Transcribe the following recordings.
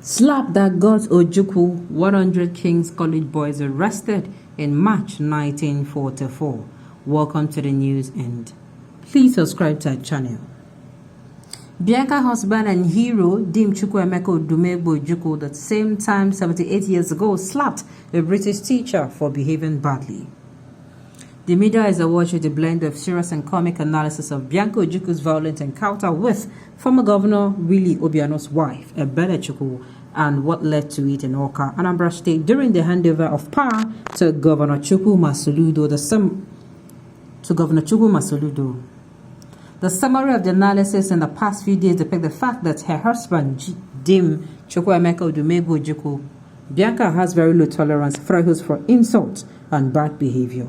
Slap that got Ojukwu 100 King's College boys arrested in March 1944. Welcome to the news and please subscribe to our channel. Bianca's husband and hero, Ojukwu Ojukwu, the same time 78 years ago, slapped a British teacher for behaving badly. The media is awash with a blend of serious and comic analysis of Bianca Ojukwu's violent encounter with former Governor Willie Obiano's wife, Ojukwu, and what led to it in Awka, Anambra State, during the handover of power to Governor Ojukwu Masoludo. The summary of the analysis in the past few days depicts the fact that her husband, Ojukwu Ojukwu, Bianca has very low tolerance thresholds for insult and bad behavior.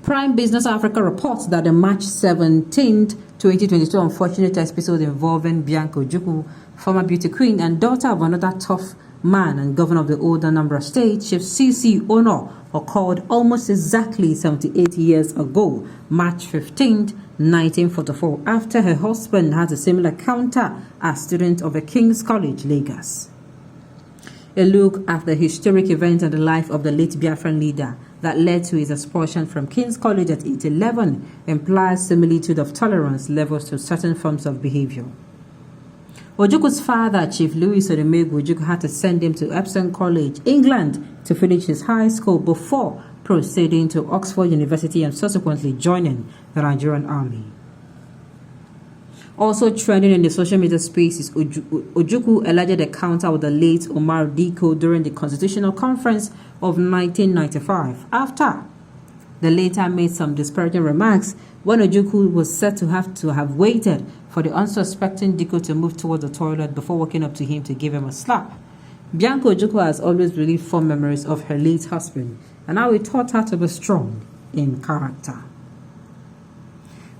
Prime Business Africa reports that the March 17, 2022 unfortunate episode involving Bianca Ojukwu, former beauty queen and daughter of another tough man and governor of the old Anambra State, Chief C.C. Ono, occurred almost exactly 78 years ago, March 15, 1944, after her husband had a similar encounter as student of a King's College, Lagos. A look at the historic events and the life of the late Biafran leader that led to his expulsion from King's College at age 11 implies similitude of tolerance levels to certain forms of behavior. Ojukwu's father, Chief Louis Ojukwu, had to send him to Epsom College, England, to finish his high school before proceeding to Oxford University and subsequently joining the Nigerian Army. Also trending in the social media space is Ojukwu alleged encounter with the late Omar Diko during the Constitutional Conference of 1995, after the latter made some disparaging remarks when Ojukwu was said to have waited for the unsuspecting Diko to move towards the toilet before walking up to him to give him a slap. Bianca Ojukwu has always really fond memories of her late husband, and how he taught her to be strong in character.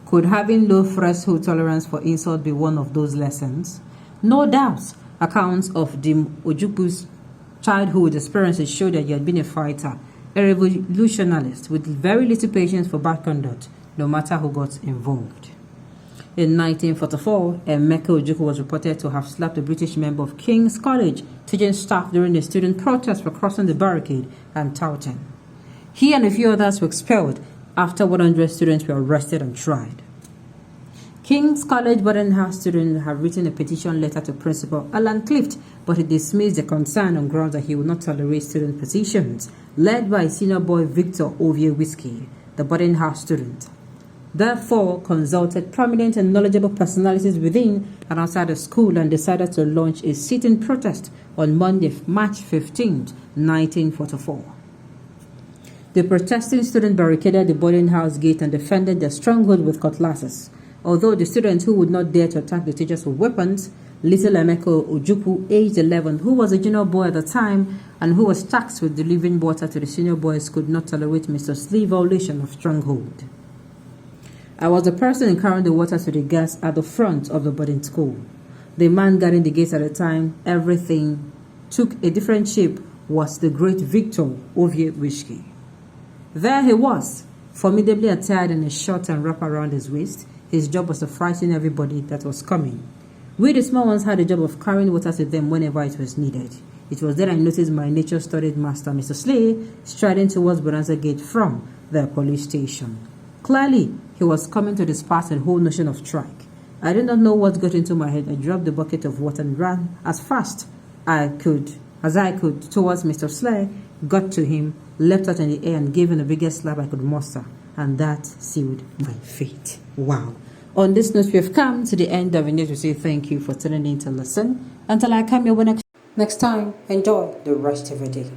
Could having low threshold tolerance for insult be one of those lessons? No doubt, accounts of the Ojukwu's childhood experiences show that he had been a fighter, a revolutionist with very little patience for bad conduct, no matter who got involved. In 1944, Emeka Ojukwu was reported to have slapped a British member of King's College teaching staff during a student protest for crossing the barricade and touting. He and a few others were expelled after 100 students were arrested and tried. King's College boarding house students have written a petition letter to Principal Alan Clift, but he dismissed the concern on grounds that he would not tolerate student petitions, led by senior boy Victor Whiskey, the boarding house student. Therefore, consulted prominent and knowledgeable personalities within and outside the school and decided to launch a sit-in protest on Monday, March 15, 1944. The protesting students barricaded the boarding house gate and defended their stronghold with cutlasses. Although the students who would not dare to attack the teachers with weapons, little Emeka Ojukwu, aged 11, who was a junior boy at the time and who was tasked with delivering water to the senior boys, could not tolerate Mr. Slee's violation of stronghold. I was the person carrying the water to the gas at the front of the boarding school. The man guarding the gates at the time, everything took a different shape, was the great Victor Whiskey. There he was, formidably attired in a shirt and wrap around his waist. His job was to frighten everybody that was coming. We, the small ones, had the job of carrying water to them whenever it was needed. It was then I noticed my nature-studied master, Mr. Slay, striding towards Bonanza Gate from the police station. Clearly, he was coming to disperse the whole notion of strike. I did not know what got into my head. I dropped the bucket of water and ran as fast as I could towards Mr. Slay, got to him, leapt out in the air and gave him the biggest slap I could muster, and that sealed my fate. Wow. On this note, we have come to the end of the news. We say thank you for tuning in to listen. Until I come your way next time, enjoy the rest of your day.